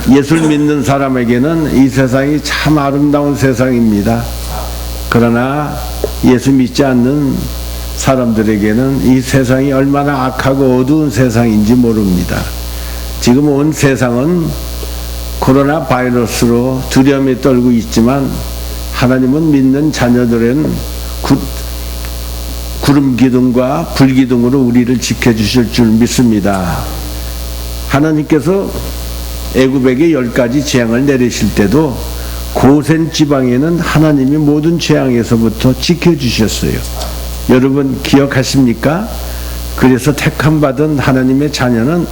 예수를 믿는 사람에게는 이 세상이 참 아름다운 세상입니다. 그러나 예수 믿지 않는 사람들에게는 이 세상이 얼마나 악하고 어두운 세상인지 모릅니다. 지금 온 세상은 코로나 바이러스로 두려움에 떨고 있지만 하나님은 믿는 자녀들은 구름 기둥과 불 기둥으로 우리를 지켜주실 줄 믿습니다. 하나님께서 애굽에게 10가지 재앙을 내리실 때도 고센 지방에는 하나님이 모든 재앙에서부터 지켜주셨어요. 여러분 기억하십니까? 그래서 택함받은 하나님의 자녀는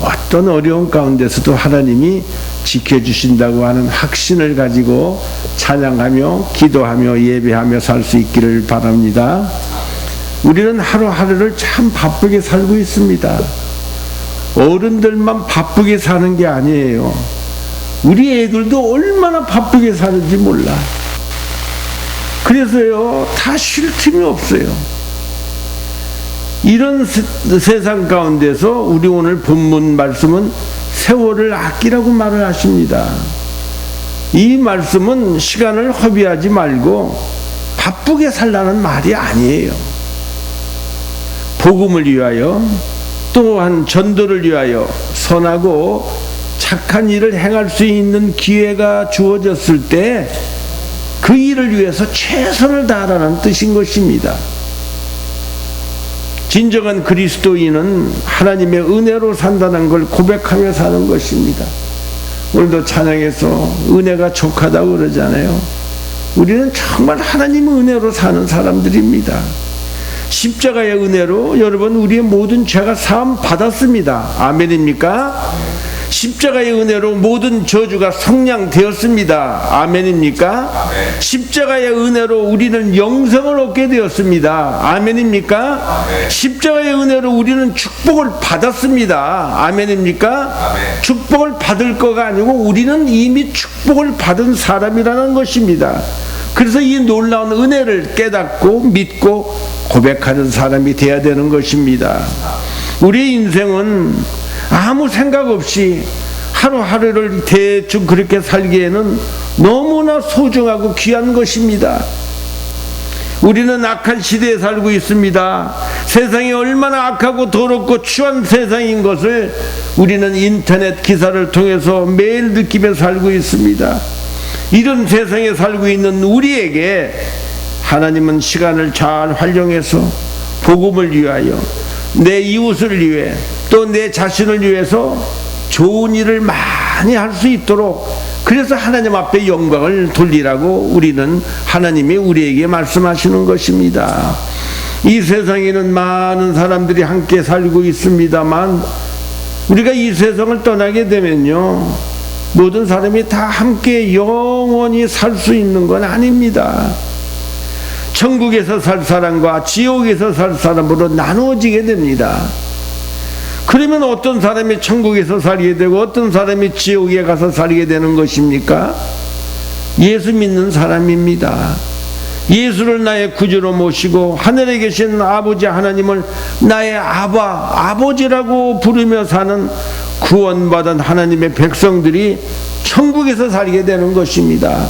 어떤 어려운 가운데서도 하나님이 지켜주신다고 하는 확신을 가지고 찬양하며 기도하며 예배하며 살 수 있기를 바랍니다. 우리는 하루하루를 참 바쁘게 살고 있습니다. 어른들만 바쁘게 사는 게 아니에요. 우리 애들도 얼마나 바쁘게 사는지 몰라. 그래서요, 다 쉴 틈이 없어요. 이런 세상 가운데서 우리 오늘 본문 말씀은 세월을 아끼라고 말을 하십니다. 이 말씀은 시간을 허비하지 말고 바쁘게 살라는 말이 아니에요. 복음을 위하여 또한 전도를 위하여 선하고 착한 일을 행할 수 있는 기회가 주어졌을 때 그 일을 위해서 최선을 다하라는 뜻인 것입니다. 진정한 그리스도인은 하나님의 은혜로 산다는 걸 고백하며 사는 것입니다. 오늘도 찬양에서 은혜가 족하다고 그러잖아요. 우리는 정말 하나님의 은혜로 사는 사람들입니다. 십자가의 은혜로 여러분 우리의 모든 죄가 사함 받았습니다. 아멘입니까? 십자가의 은혜로 모든 저주가 성량되었습니다. 아멘입니까? 아멘. 십자가의 은혜로 우리는 영생을 얻게 되었습니다. 아멘입니까? 아멘. 십자가의 은혜로 우리는 축복을 받았습니다. 아멘입니까? 아멘. 축복을 받을 거가 아니고 우리는 이미 축복을 받은 사람이라는 것입니다. 그래서 이 놀라운 은혜를 깨닫고 믿고 고백하는 사람이 되어야 되는 것입니다. 우리의 인생은 아무 생각 없이 하루하루를 대충 그렇게 살기에는 너무나 소중하고 귀한 것입니다. 우리는 악한 시대에 살고 있습니다. 세상이 얼마나 악하고 더럽고 추한 세상인 것을 우리는 인터넷 기사를 통해서 매일 느끼며 살고 있습니다. 이런 세상에 살고 있는 우리에게 하나님은 시간을 잘 활용해서 복음을 위하여 내 이웃을 위해 또 내 자신을 위해서 좋은 일을 많이 할 수 있도록 그래서 하나님 앞에 영광을 돌리라고 우리는 하나님이 우리에게 말씀하시는 것입니다. 이 세상에는 많은 사람들이 함께 살고 있습니다만 우리가 이 세상을 떠나게 되면요 모든 사람이 다 함께 영원히 살 수 있는 건 아닙니다. 천국에서 살 사람과 지옥에서 살 사람으로 나누어지게 됩니다. 그러면 어떤 사람이 천국에서 살게 되고 어떤 사람이 지옥에 가서 살게 되는 것입니까? 예수 믿는 사람입니다. 예수를 나의 구주로 모시고 하늘에 계신 아버지 하나님을 나의 아버지라고 부르며 사는 구원받은 하나님의 백성들이 천국에서 살게 되는 것입니다.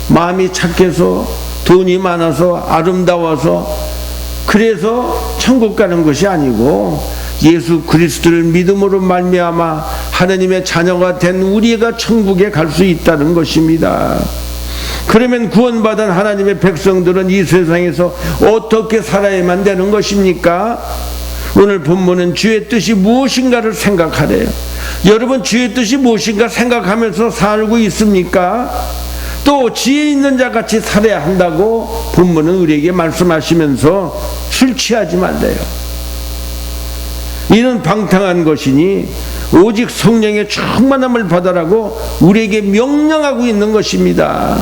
마음이 착해서 돈이 많아서 아름다워서 그래서 천국 가는 것이 아니고 예수 그리스도를 믿음으로 말미암아 하나님의 자녀가 된 우리가 천국에 갈 수 있다는 것입니다. 그러면 구원받은 하나님의 백성들은 이 세상에서 어떻게 살아야만 되는 것입니까? 오늘 본문은 주의 뜻이 무엇인가를 생각하래요. 여러분 주의 뜻이 무엇인가 생각하면서 살고 있습니까? 또 지혜 있는 자같이 살아야 한다고 본문은 우리에게 말씀하시면서 술 취하지 말래요. 이는 방탕한 것이니 오직 성령의 충만함을 받으라고 우리에게 명령하고 있는 것입니다.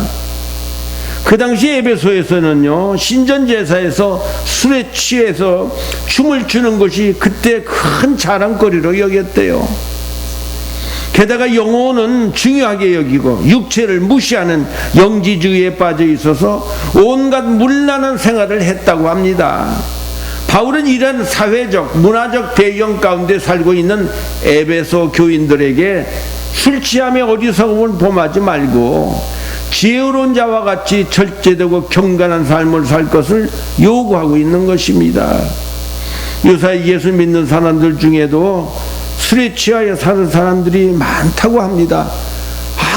그 당시 에베소에서는요 신전제사에서 술에 취해서 춤을 추는 것이 그때 큰 자랑거리로 여겼대요. 게다가 영혼은 중요하게 여기고 육체를 무시하는 영지주의에 빠져 있어서 온갖 문란한 생활을 했다고 합니다. 바울은 이런 사회적 문화적 배경 가운데 살고 있는 에베소 교인들에게 술 취함에 어리석음을 범하지 말고 지혜로운 자와 같이 절제되고 경건한 삶을 살 것을 요구하고 있는 것입니다. 요새 예수 믿는 사람들 중에도 술에 취하여 사는 사람들이 많다고 합니다.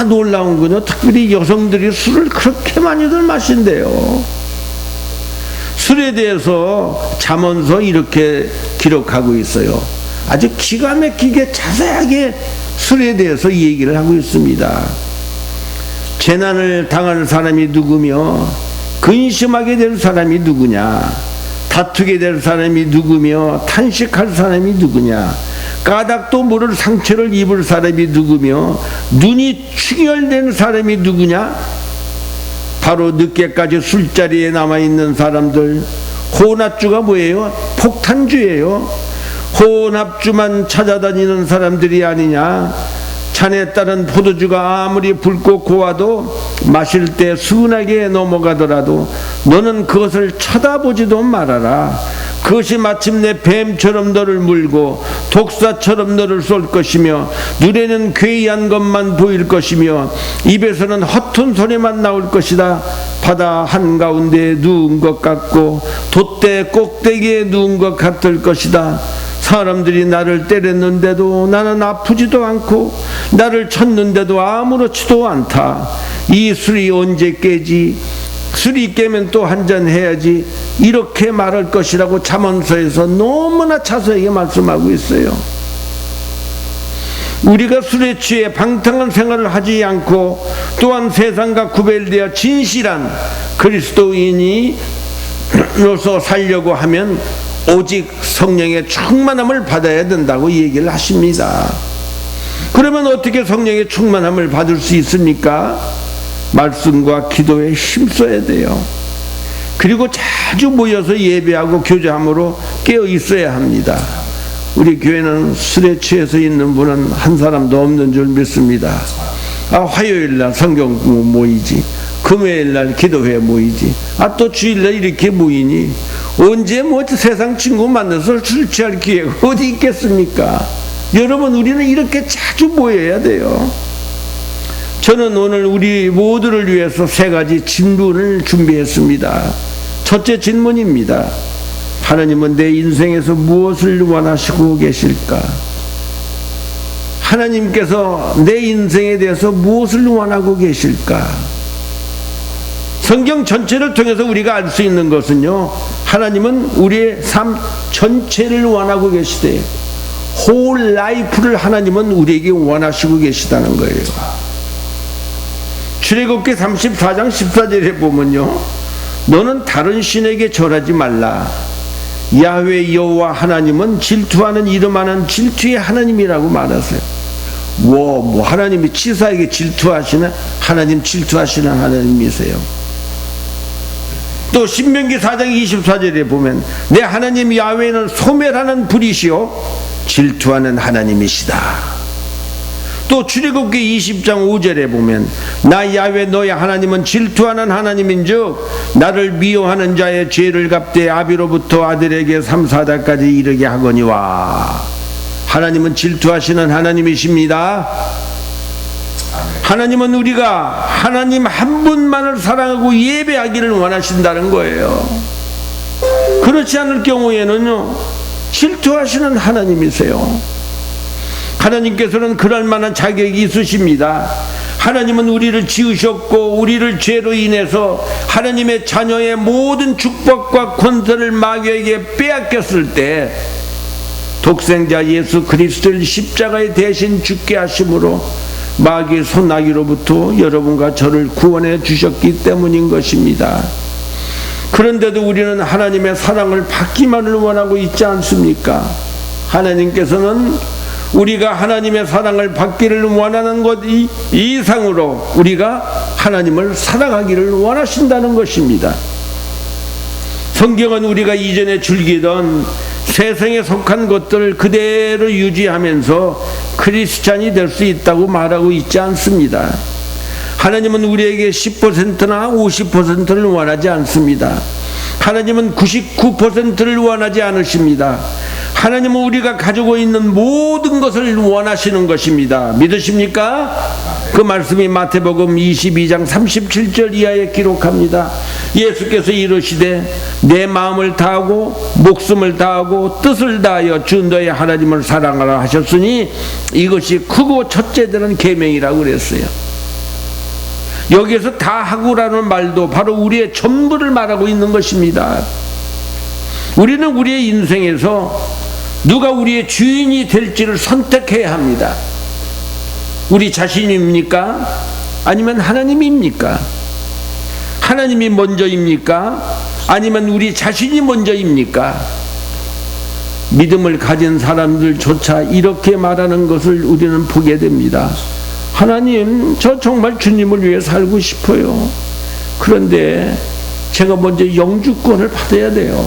놀라운 건요, 특별히 여성들이 술을 그렇게 많이들 마신대요. 술에 대해서 잠언서 이렇게 기록하고 있어요. 아주 기가 막히게 자세하게 술에 대해서 얘기를 하고 있습니다. 재난을 당할 사람이 누구며 근심하게 될 사람이 누구냐, 다투게 될 사람이 누구며 탄식할 사람이 누구냐, 까닭도 모를 상처를 입을 사람이 누구며 눈이 충혈된 사람이 누구냐? 바로 늦게까지 술자리에 남아있는 사람들. 혼합주가 뭐예요? 폭탄주예요. 혼합주만 찾아다니는 사람들이 아니냐? 잔에 따른 포도주가 아무리 붉고 고와도 마실 때 순하게 넘어가더라도 너는 그것을 쳐다보지도 말아라. 그것이 마침내 뱀처럼 너를 물고 독사처럼 너를 쏠 것이며 눈에는 괴이한 것만 보일 것이며 입에서는 허튼 소리만 나올 것이다. 바다 한가운데에 누운 것 같고 돛대 꼭대기에 누운 것 같을 것이다. 사람들이 나를 때렸는데도 나는 아프지도 않고 나를 쳤는데도 아무렇지도 않다. 이 술이 언제 깨지? 술이 깨면 또 한잔 해야지. 이렇게 말할 것이라고 잠언서에서 너무나 자세하게 말씀하고 있어요. 우리가 술에 취해 방탕한 생활을 하지 않고 또한 세상과 구별되어 진실한 그리스도인이로서 살려고 하면 오직 성령의 충만함을 받아야 된다고 얘기를 하십니다. 그러면 어떻게 성령의 충만함을 받을 수 있습니까? 말씀과 기도에 힘써야 돼요. 그리고 자주 모여서 예배하고 교제함으로 깨어 있어야 합니다. 우리 교회는 술에 취해서 있는 분은 한 사람도 없는 줄 믿습니다. 화요일날 성경 모이지, 금요일날 기도회 모이지, 또 주일날 이렇게 모이니 언제 세상 친구 만나서 술 취할 기회가 어디 있겠습니까? 여러분, 우리는 이렇게 자주 모여야 돼요. 저는 오늘 우리 모두를 위해서 3가지 질문을 준비했습니다. 첫째 질문입니다. 하나님은 내 인생에서 무엇을 원하시고 계실까? 하나님께서 내 인생에 대해서 무엇을 원하고 계실까? 성경 전체를 통해서 우리가 알 수 있는 것은요, 하나님은 우리의 삶 전체를 원하고 계시대요. whole life를 하나님은 우리에게 원하시고 계시다는 거예요. 출애굽기 34장 14절에 보면요, 너는 다른 신에게 절하지 말라. 야훼 여호와 하나님은 질투하는 이름하는 질투의 하나님이라고 말하세요. 하나님이 치사에게 질투하시는 하나님, 질투하시는 하나님이세요. 또 신명기 4장 24절에 보면 내 하나님 야훼는 소멸하는 불이시요 질투하는 하나님이시다. 또 출애굽기 20장 5절에 보면 나 야훼 너의 하나님은 질투하는 하나님인즉 나를 미워하는 자의 죄를 갚되 아비로부터 아들에게 3, 4代까지 이르게 하거니와. 하나님은 질투하시는 하나님이십니다. 하나님은 우리가 하나님 한 분만을 사랑하고 예배하기를 원하신다는 거예요. 그렇지 않을 경우에는요, 질투하시는 하나님이세요. 하나님께서는 그럴 만한 자격이 있으십니다. 하나님은 우리를 지으셨고 우리를 죄로 인해서 하나님의 자녀의 모든 축복과 권세를 마귀에게 빼앗겼을 때 독생자 예수 그리스도를 십자가에 대신 죽게 하심으로 마귀의 손아귀로부터 여러분과 저를 구원해 주셨기 때문인 것입니다. 그런데도 우리는 하나님의 사랑을 받기만을 원하고 있지 않습니까? 하나님께서는 우리가 하나님의 사랑을 받기를 원하는 것 이상으로 우리가 하나님을 사랑하기를 원하신다는 것입니다. 성경은 우리가 이전에 즐기던 세상에 속한 것들을 그대로 유지하면서 크리스찬이 될 수 있다고 말하고 있지 않습니다. 하나님은 우리에게 10%나 50%를 원하지 않습니다. 하나님은 99%를 원하지 않으십니다. 하나님은 우리가 가지고 있는 모든 것을 원하시는 것입니다. 믿으십니까? 그 말씀이 마태복음 22장 37절 이하에 기록합니다. 예수께서 이르시되 내 마음을 다하고 목숨을 다하고 뜻을 다하여 주 너의 하나님을 사랑하라 하셨으니 이것이 크고 첫째 되는 계명이라고 그랬어요. 여기에서 다하고라는 말도 바로 우리의 전부를 말하고 있는 것입니다. 우리는 우리의 인생에서 누가 우리의 주인이 될지를 선택해야 합니다. 우리 자신입니까? 아니면 하나님입니까? 하나님이 먼저입니까? 아니면 우리 자신이 먼저입니까? 믿음을 가진 사람들조차 이렇게 말하는 것을 우리는 보게 됩니다. 하나님, 저 정말 주님을 위해 살고 싶어요. 그런데 제가 먼저 영주권을 받아야 돼요.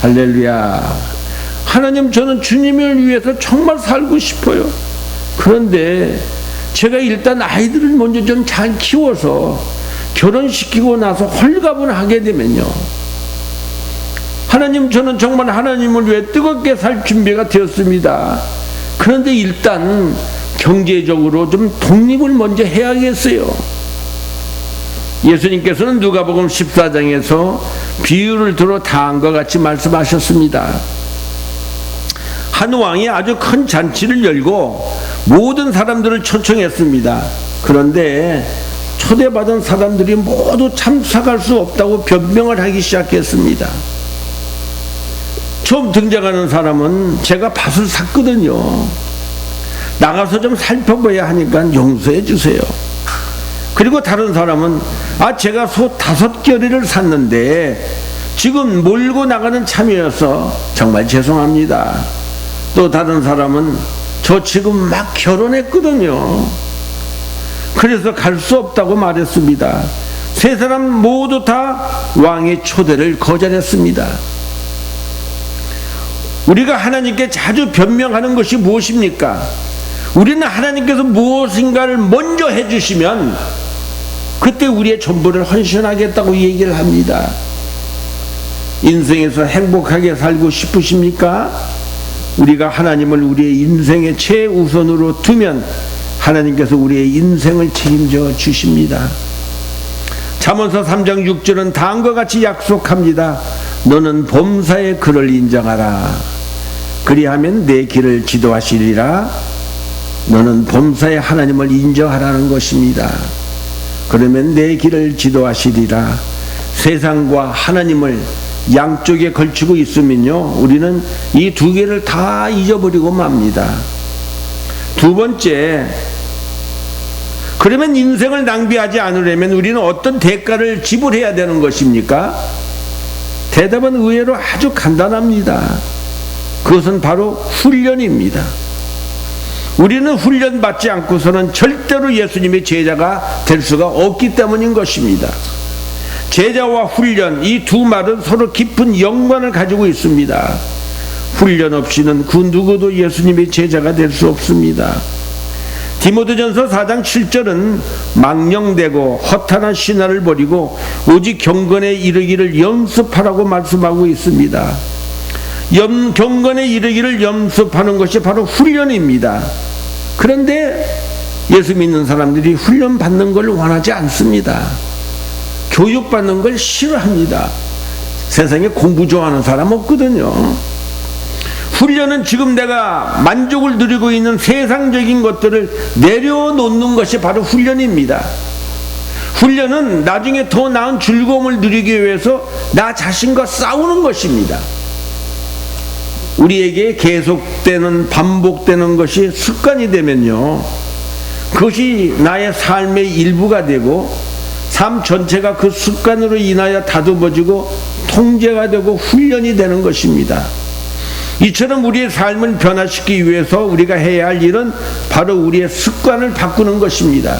할렐루야. 하나님, 저는 주님을 위해서 정말 살고 싶어요. 그런데 제가 일단 아이들을 먼저 좀 잘 키워서 결혼시키고 나서 홀가분을 하게 되면요, 하나님, 저는 정말 하나님을 위해 뜨겁게 살 준비가 되었습니다. 그런데 일단 경제적으로 좀 독립을 먼저 해야겠어요. 예수님께서는 누가복음 14장에서 비유를 들어 다음과 같이 말씀하셨습니다. 한 왕이 아주 큰 잔치를 열고 모든 사람들을 초청했습니다. 그런데 초대받은 사람들이 모두 참석할 수 없다고 변명을 하기 시작했습니다. 처음 등장하는 사람은 제가 밭을 샀거든요. 나가서 좀 살펴봐야 하니까 용서해 주세요. 그리고 다른 사람은 제가 소 5겨리를 샀는데 지금 몰고 나가는 참이어서 정말 죄송합니다. 또 다른 사람은 저 지금 막 결혼했거든요. 그래서 갈 수 없다고 말했습니다. 세 사람 모두 다 왕의 초대를 거절했습니다. 우리가 하나님께 자주 변명하는 것이 무엇입니까? 우리는 하나님께서 무엇인가를 먼저 해주시면 그때 우리의 전부를 헌신하겠다고 얘기를 합니다. 인생에서 행복하게 살고 싶으십니까? 우리가 하나님을 우리의 인생의 최우선으로 두면 하나님께서 우리의 인생을 책임져 주십니다. 잠언서 3장 6절은 다음과 같이 약속합니다. 너는 범사의 그를 인정하라. 그리하면 내 길을 지도하시리라. 너는 범사의 하나님을 인정하라는 것입니다. 그러면 내 길을 지도하시리라. 세상과 하나님을 양쪽에 걸치고 있으면요, 우리는 이 두 개를 다 잊어버리고 맙니다. 두 번째, 그러면 인생을 낭비하지 않으려면 우리는 어떤 대가를 지불해야 되는 것입니까? 대답은 의외로 아주 간단합니다. 그것은 바로 훈련입니다. 우리는 훈련받지 않고서는 절대로 예수님의 제자가 될 수가 없기 때문인 것입니다. 제자와 훈련, 이 두 말은 서로 깊은 연관을 가지고 있습니다. 훈련 없이는 그 누구도 예수님의 제자가 될 수 없습니다. 디모데전서 4장 7절은 망령되고 허탄한 신화를 버리고 오직 경건에 이르기를 연습하라고 말씀하고 있습니다. 경건에 이르기를 연습하는 것이 바로 훈련입니다. 그런데 예수 믿는 사람들이 훈련 받는 걸 원하지 않습니다. 교육받는 걸 싫어합니다. 세상에 공부 좋아하는 사람 없거든요. 훈련은 지금 내가 만족을 누리고 있는 세상적인 것들을 내려놓는 것이 바로 훈련입니다. 훈련은 나중에 더 나은 즐거움을 누리기 위해서 나 자신과 싸우는 것입니다. 우리에게 계속되는 반복되는 것이 습관이 되면요, 그것이 나의 삶의 일부가 되고 삶 전체가 그 습관으로 인하여 다듬어지고 통제가 되고 훈련이 되는 것입니다. 이처럼 우리의 삶을 변화시키기 위해서 우리가 해야 할 일은 바로 우리의 습관을 바꾸는 것입니다.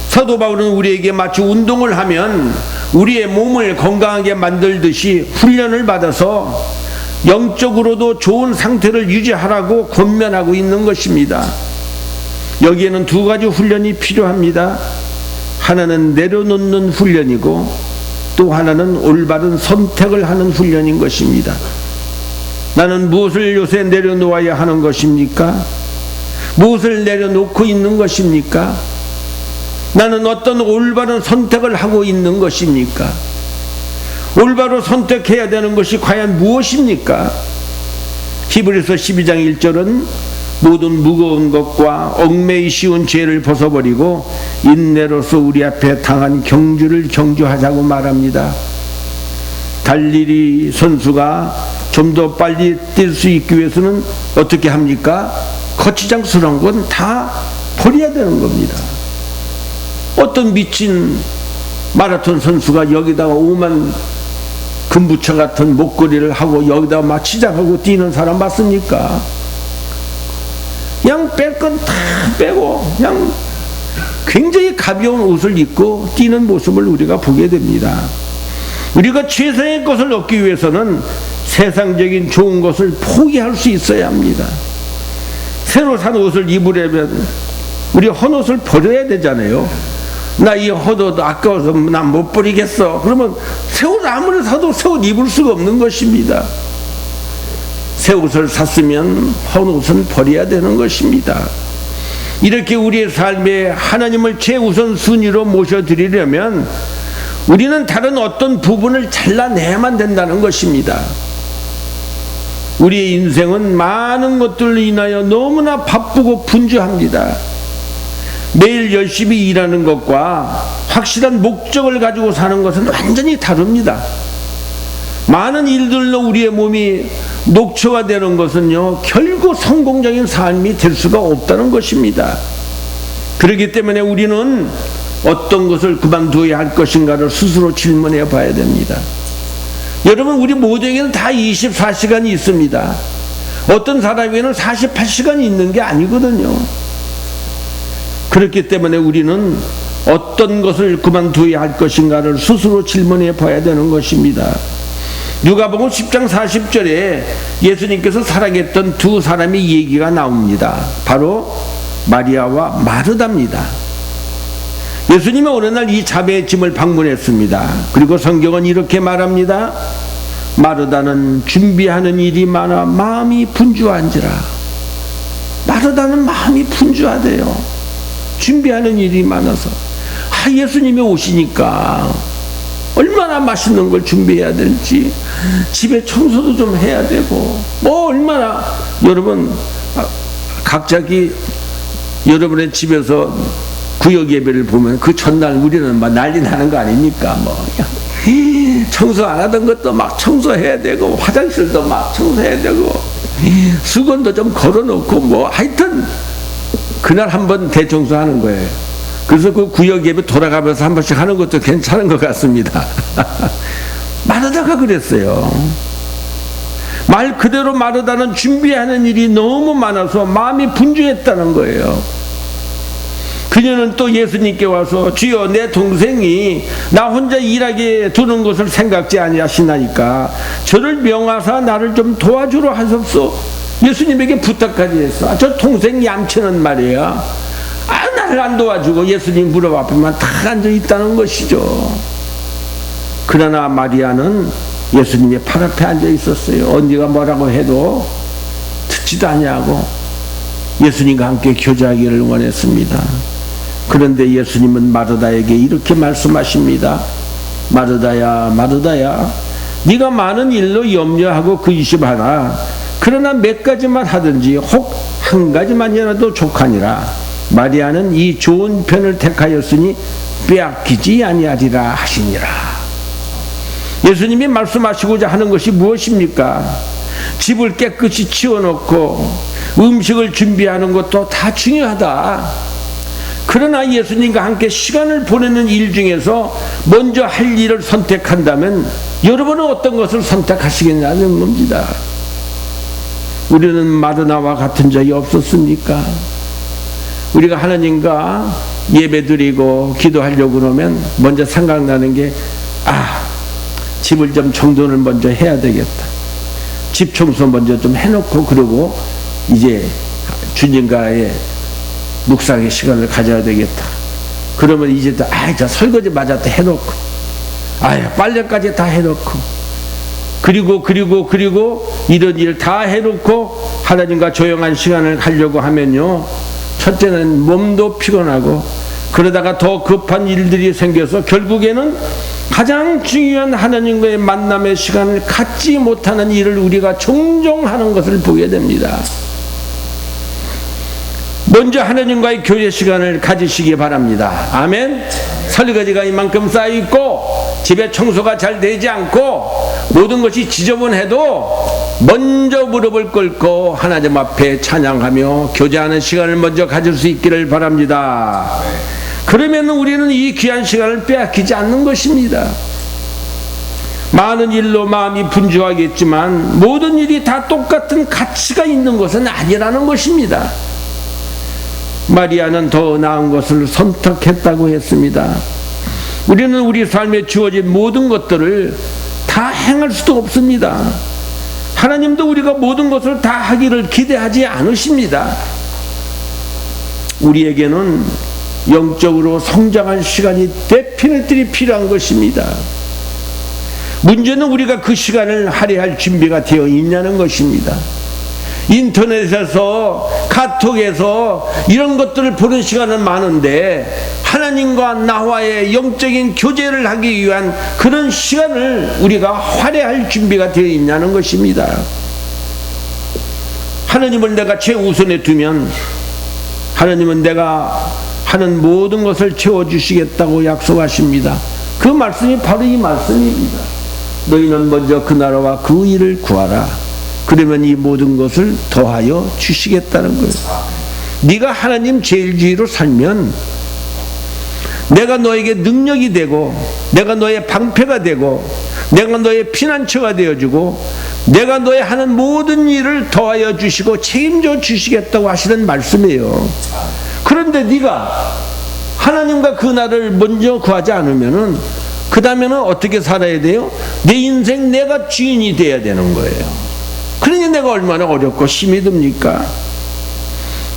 사도 바울은 우리에게 마치 운동을 하면 우리의 몸을 건강하게 만들듯이 훈련을 받아서 영적으로도 좋은 상태를 유지하라고 권면하고 있는 것입니다. 여기에는 두 가지 훈련이 필요합니다. 하나는 내려놓는 훈련이고 또 하나는 올바른 선택을 하는 훈련인 것입니다. 나는 무엇을 요새 내려놓아야 하는 것입니까? 무엇을 내려놓고 있는 것입니까? 나는 어떤 올바른 선택을 하고 있는 것입니까? 올바로 선택해야 되는 것이 과연 무엇입니까? 히브리서 12장 1절은 모든 무거운 것과 얽매이 쉬운 죄를 벗어버리고 인내로서 우리 앞에 당한 경주를 경주하자고 말합니다. 달리기 선수가 좀 더 빨리 뛸 수 있기 위해서는 어떻게 합니까? 거치장스러운 건 다 버려야 되는 겁니다. 어떤 미친 마라톤 선수가 여기다가 5만 금부처 같은 목걸이를 하고 여기다가 막 치장하고 뛰는 사람 맞습니까? 그냥 뺄 건 다 빼고 그냥 굉장히 가벼운 옷을 입고 뛰는 모습을 우리가 보게 됩니다. 우리가 최상의 것을 얻기 위해서는 세상적인 좋은 것을 포기할 수 있어야 합니다. 새로 산 옷을 입으려면 우리 헌옷을 버려야 되잖아요. 나 이 헌옷 아까워서 난 못 버리겠어. 그러면 새 옷 아무리 사도 새 옷 입을 수가 없는 것입니다. 새 옷을 샀으면 헌옷은 버려야 되는 것입니다. 이렇게 우리의 삶에 하나님을 최우선순위로 모셔드리려면 우리는 다른 어떤 부분을 잘라내야만 된다는 것입니다. 우리의 인생은 많은 것들로 인하여 너무나 바쁘고 분주합니다. 매일 열심히 일하는 것과 확실한 목적을 가지고 사는 것은 완전히 다릅니다. 많은 일들로 우리의 몸이 녹초화되는 것은요, 결국 성공적인 삶이 될 수가 없다는 것입니다. 그렇기 때문에 우리는 어떤 것을 그만두어야 할 것인가를 스스로 질문해 봐야 됩니다. 여러분, 우리 모두에게는 다 24시간이 있습니다. 어떤 사람에게는 48시간이 있는 게 아니거든요. 그렇기 때문에 우리는 어떤 것을 그만두어야 할 것인가를 스스로 질문해 봐야 되는 것입니다. 누가복음 10장 40절에 예수님께서 사랑했던 두 사람의 얘기가 나옵니다. 바로 마리아와 마르다입니다. 예수님이 어느 날 이 자매의 집을 방문했습니다. 그리고 성경은 이렇게 말합니다. 마르다는 준비하는 일이 많아 마음이 분주한지라. 마르다는 마음이 분주하대요. 준비하는 일이 많아서. 예수님이 오시니까 얼마나 맛있는 걸 준비해야 될지, 집에 청소도 좀 해야 되고, 얼마나, 여러분, 각자기 여러분의 집에서 구역 예배를 보면 그 전날 우리는 막 난리 나는 거 아닙니까? 청소 안 하던 것도 막 청소해야 되고, 화장실도 막 청소해야 되고, 수건도 좀 걸어놓고, 하여튼 그날 한번 대청소하는 거예요. 그래서 그 구역 예배 돌아가면서 한 번씩 하는 것도 괜찮은 것 같습니다. 마르다가 그랬어요. 말 그대로 마르다는 준비하는 일이 너무 많아서 마음이 분주했다는 거예요. 그녀는 또 예수님께 와서 주여, 내 동생이 나 혼자 일하게 두는 것을 생각지 아니하시나이까 저를 명하사 나를 좀 도와주러 하셨소. 예수님에게 부탁까지 했어. 저 동생 얌체는 말이야, 나를 안 도와주고 예수님 무릎 앞에만 다 앉아 있다는 것이죠. 그러나 마리아는 예수님의 팔 앞에 앉아 있었어요. 언니가 뭐라고 해도 듣지도 아니하고 예수님과 함께 교제하기를 원했습니다. 그런데 예수님은 마르다에게 이렇게 말씀하십니다. 마르다야, 마르다야, 네가 많은 일로 염려하고 근심하라. 그러나 몇 가지만 하든지 혹 한 가지만이라도 족하니라. 마리아는 이 좋은 편을 택하였으니 빼앗기지 아니하리라 하시니라. 예수님이 말씀하시고자 하는 것이 무엇입니까? 집을 깨끗이 치워놓고 음식을 준비하는 것도 다 중요하다. 그러나 예수님과 함께 시간을 보내는 일 중에서 먼저 할 일을 선택한다면 여러분은 어떤 것을 선택하시겠냐는 겁니다. 우리는 마르다와 같은 적이 없었습니까? 우리가 하나님과 예배드리고 기도하려고 그러면 먼저 생각나는 게, 집을 좀 정돈을 먼저 해야 되겠다. 집 청소 먼저 좀 해놓고, 그러고 이제 주님과의 묵상의 시간을 가져야 되겠다. 그러면 이제 또 저 설거지 마저 또 해놓고, 빨래까지 다 해놓고, 그리고 이런 일 다 해놓고 하나님과 조용한 시간을 가려고 하면요, 첫째는 몸도 피곤하고 그러다가 더 급한 일들이 생겨서 결국에는 가장 중요한 하나님과의 만남의 시간을 갖지 못하는 일을 우리가 종종 하는 것을 보게 됩니다. 먼저 하나님과의 교제 시간을 가지시기 바랍니다. 아멘. 설거지가 이만큼 쌓여있고 집에 청소가 잘 되지 않고 모든 것이 지저분해도 먼저 무릎을 꿇고 하나님 앞에 찬양하며 교제하는 시간을 먼저 가질 수 있기를 바랍니다. 그러면 우리는 이 귀한 시간을 빼앗기지 않는 것입니다. 많은 일로 마음이 분주하겠지만 모든 일이 다 똑같은 가치가 있는 것은 아니라는 것입니다. 마리아는 더 나은 것을 선택했다고 했습니다. 우리는 우리 삶에 주어진 모든 것들을 다 행할 수도 없습니다. 하나님도 우리가 모든 것을 다 하기를 기대하지 않으십니다. 우리에게는 영적으로 성장할 시간이 데피니트리 필요한 것입니다. 문제는 우리가 그 시간을 할애할 준비가 되어 있냐는 것입니다. 인터넷에서 카톡에서 이런 것들을 보는 시간은 많은데 하나님과 나와의 영적인 교제를 하기 위한 그런 시간을 우리가 할애할 준비가 되어 있냐는 것입니다. 하나님을 내가 최우선에 두면 하나님은 내가 하는 모든 것을 채워주시겠다고 약속하십니다. 그 말씀이 바로 이 말씀입니다. 너희는 먼저 그 나라와 그 일을 구하라. 그러면 이 모든 것을 더하여 주시겠다는 거예요. 네가 하나님 제일주의로 살면 내가 너에게 능력이 되고 내가 너의 방패가 되고 내가 너의 피난처가 되어주고 내가 너의 하는 모든 일을 더하여 주시고 책임져 주시겠다고 하시는 말씀이에요. 그런데 네가 하나님과 그 나라를 먼저 구하지 않으면은 그 다음에는 어떻게 살아야 돼요? 내 인생 내가 주인이 돼야 되는 거예요. 그러니 내가 얼마나 어렵고 힘이 듭니까?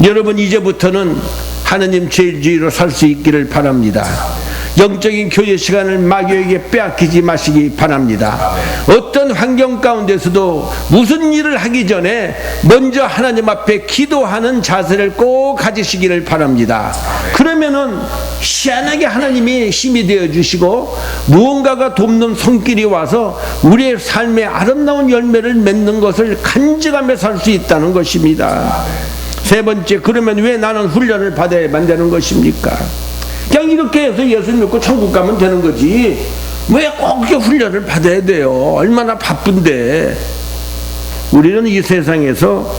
여러분, 이제부터는 하나님 제일주의로 살 수 있기를 바랍니다. 영적인 교제 시간을 마귀에게 빼앗기지 마시기 바랍니다. 어떤 환경 가운데서도 무슨 일을 하기 전에 먼저 하나님 앞에 기도하는 자세를 꼭 가지시기를 바랍니다. 그러면은 희한하게 하나님이 힘이 되어 주시고 무언가가 돕는 손길이 와서 우리의 삶에 아름다운 열매를 맺는 것을 간직하며 살 수 있다는 것입니다. 세 번째, 그러면 왜 나는 훈련을 받아야만 되는 것입니까? 그냥 이렇게 해서 예수 믿고 천국 가면 되는 거지 왜 꼭 이렇게 훈련을 받아야 돼요? 얼마나 바쁜데. 우리는 이 세상에서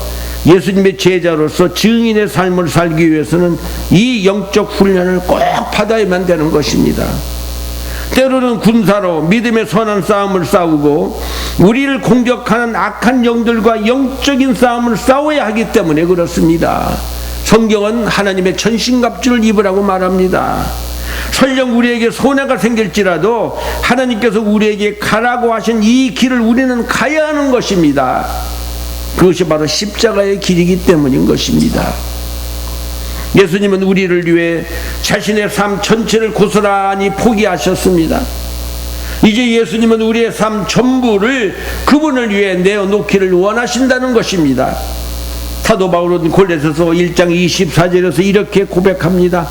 예수님의 제자로서 증인의 삶을 살기 위해서는 이 영적 훈련을 꼭 받아야만 되는 것입니다. 때로는 군사로 믿음의 선한 싸움을 싸우고 우리를 공격하는 악한 영들과 영적인 싸움을 싸워야 하기 때문에 그렇습니다. 성경은 하나님의 전신갑주를 입으라고 말합니다. 설령 우리에게 손해가 생길지라도 하나님께서 우리에게 가라고 하신 이 길을 우리는 가야 하는 것입니다. 그것이 바로 십자가의 길이기 때문인 것입니다. 예수님은 우리를 위해 자신의 삶 전체를 고스란히 포기하셨습니다. 이제 예수님은 우리의 삶 전부를 그분을 위해 내어놓기를 원하신다는 것입니다. 사도 바울은 골로새서 1장 24절에서 이렇게 고백합니다.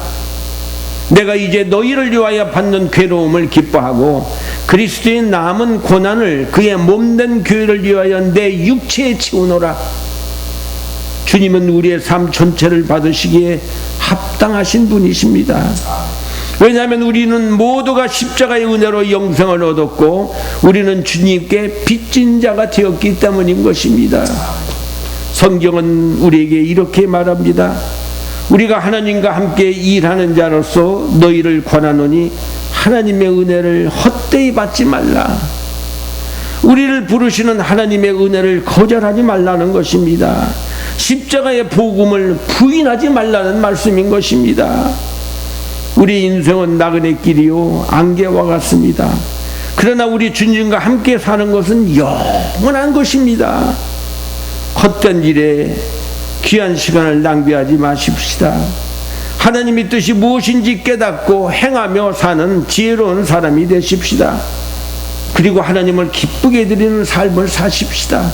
내가 이제 너희를 위하여 받는 괴로움을 기뻐하고 그리스도의 남은 고난을 그의 몸된 교회를 위하여 내 육체에 치우노라. 주님은 우리의 삶 전체를 받으시기에 합당하신 분이십니다. 왜냐하면 우리는 모두가 십자가의 은혜로 영생을 얻었고 우리는 주님께 빚진 자가 되었기 때문인 것입니다. 성경은 우리에게 이렇게 말합니다. 우리가 하나님과 함께 일하는 자로서 너희를 권하노니 하나님의 은혜를 헛되이 받지 말라. 우리를 부르시는 하나님의 은혜를 거절하지 말라는 것입니다. 십자가의 복음을 부인하지 말라는 말씀인 것입니다. 우리 인생은 나그네 길이요 안개와 같습니다. 그러나 우리 주님과 함께 사는 것은 영원한 것입니다. 헛된 일에 귀한 시간을 낭비하지 마십시다. 하나님의 뜻이 무엇인지 깨닫고 행하며 사는 지혜로운 사람이 되십시다. 그리고 하나님을 기쁘게 드리는 삶을 사십시다.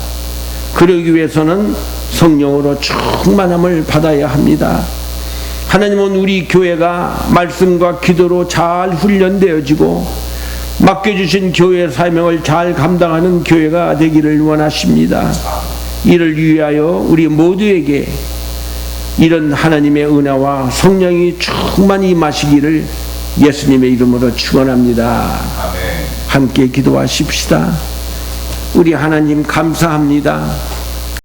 그러기 위해서는 성령으로 충만함을 받아야 합니다. 하나님은 우리 교회가 말씀과 기도로 잘 훈련되어지고 맡겨주신 교회 사명을 잘 감당하는 교회가 되기를 원하십니다. 이를 위하여 우리 모두에게 이런 하나님의 은혜와 성령이 충만히 임하시기를 예수님의 이름으로 축원합니다. 함께 기도하십시다. 우리 하나님 감사합니다.